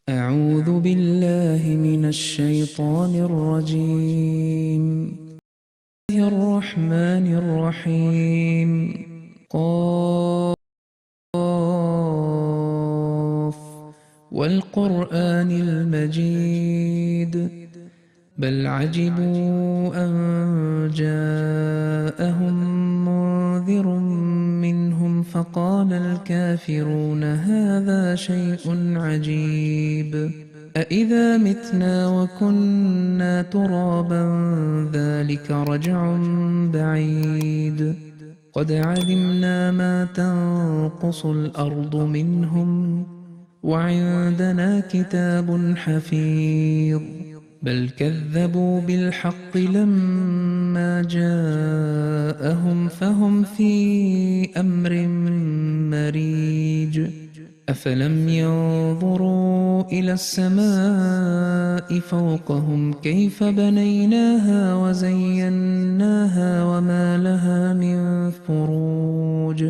أعوذ بالله من الشيطان الرجيم. بسم الله الرحمن الرحيم. قاف والقرآن المجيد بل عجبوا أن جاءهم منذر منهم فقال الكافرون هذا شيء عجيب أإذا متنا وكنا ترابا ذلك رجع بعيد قد علمنا ما تنقص الأرض منهم وعندنا كتاب حفيظ بل كذبوا بالحق لما جاءهم فهم في أمر مريج أفلم ينظروا إلى السماء فوقهم كيف بنيناها وزيناها وما لها من فروج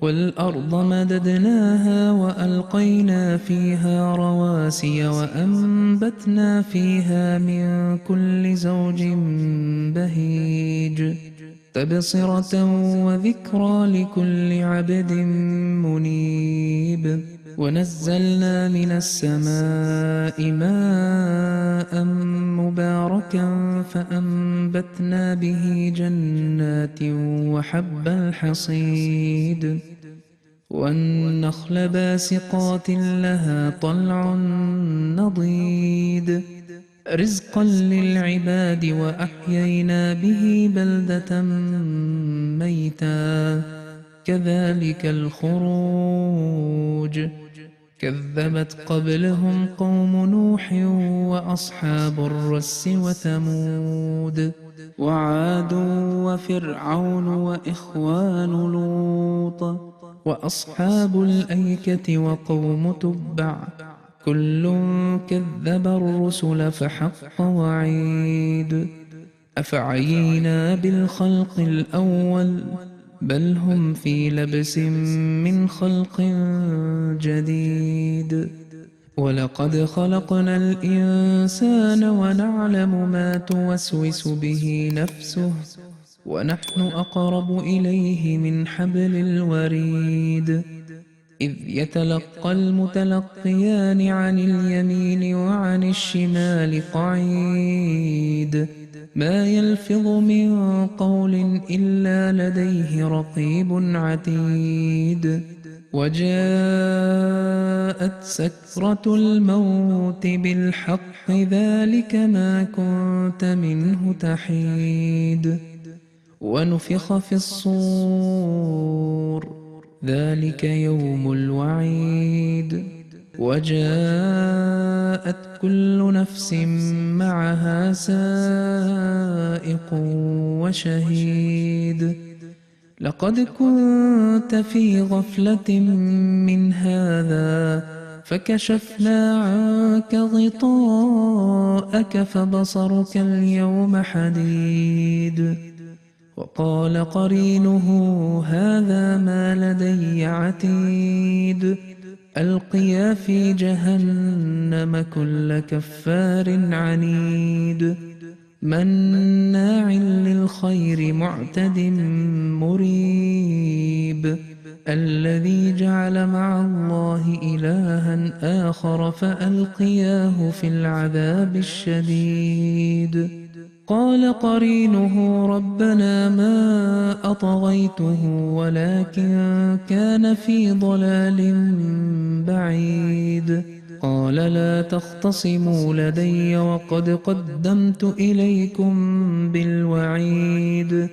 والأرض مددناها وألقينا فيها رواسي وأنبتنا فيها من كل زوج بهيج تبصرة وذكرى لكل عبد منيب ونزلنا من السماء ماء مباركا فأنبتنا به جنات وحب الحصيد والنخل باسقات لها طلع نضيد رزقا للعباد وأحيينا به بلدة ميتا كذلك الخروج كذبت قبلهم قوم نوح وأصحاب الرس وثمود وعاد وفرعون وإخوان لوط وأصحاب الأيكة وقوم تبع كل كذب الرسل فحق وعيد أفعينا بالخلق الأول بل هم في لبس من خلق جديد ولقد خلقنا الإنسان ونعلم ما توسوس به نفسه ونحن أقرب إليه من حبل الوريد إذ يتلقى المتلقيان عن اليمين وعن الشمال قعيد ما يلفظ من قول إلا لديه رقيب عتيد وجاءت سكرة الموت بالحق ذلك ما كنت منه تحيد ونفخ في الصور ذلك يوم الوعيد وجاءت كل نفس معها سائق وشهيد لقد كنت في غفلة من هذا فكشفنا عنك غطاءك فبصرك اليوم حديد وقال قرينه هذا ما لدي عتيد ألقيا في جهنم كل كفار عنيد مناع للخير معتد مريب الذي جعل مع الله إلها آخر فألقياه في العذاب الشديد قال قرينه ربنا ما أطغيته ولكن كان في ضلال بعيد قال لا تختصموا لدي وقد قدمت إليكم بالوعيد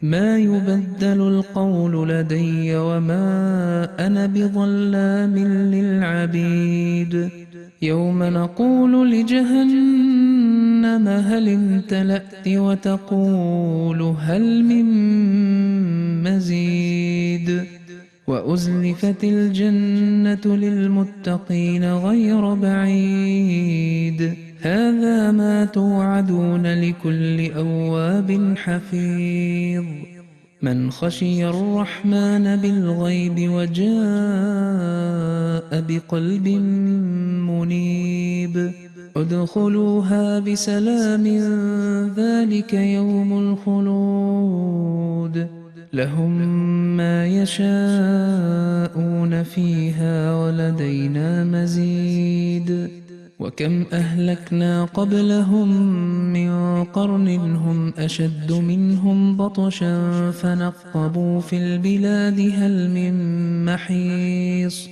ما يبدل القول لدي وما أنا بظلام للعبيد يوم نقول لجهنم هل امتلأت وتقول هل من مزيد وأزلفت الجنة للمتقين غير بعيد هذا ما توعدون لكل أواب حفيظ من خشي الرحمن بالغيب وجاء بقلب منيب ادخلوها بسلام ذلك يوم الخلود لهم ما يشاءون فيها ولدينا مزيد وكم أهلكنا قبلهم من قرن هم أشد منهم بطشا فنقبوا في البلاد هل من محيص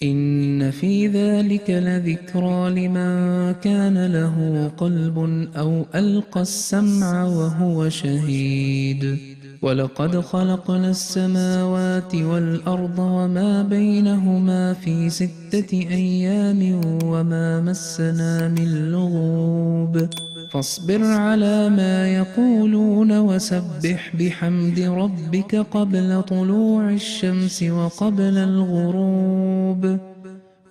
إن في ذلك لذكرى لمن كان له قلب أو ألقى السمع وهو شهيد ولقد خلقنا السماوات والأرض وما بينهما في 6 أيام وما مسنا من لغوب فاصبر على ما يقولون وسبح بحمد ربك قبل طلوع الشمس وقبل الغروب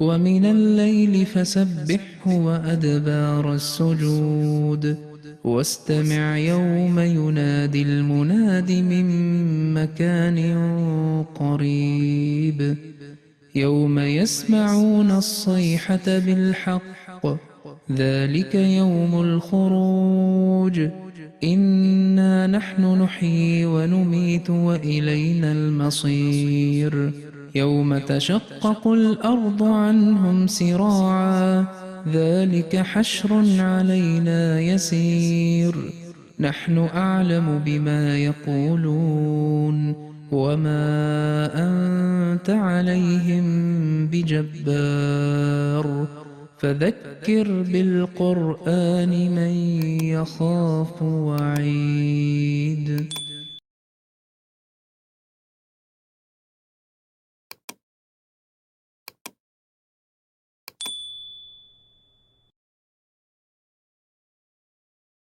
ومن الليل فسبحه وأدبار السجود واستمع يوم ينادي المناد من مكان قريب يوم يسمعون الصيحة بالحق ذلك يوم الخروج إنا نحن نحيي ونميت وإلينا المصير يوم تشقق الأرض عنهم سراعا ذلك حشر علينا يسير نحن أعلم بما يقولون وما أنت عليهم بجبار فذكر بالقرآن من يخاف وعيد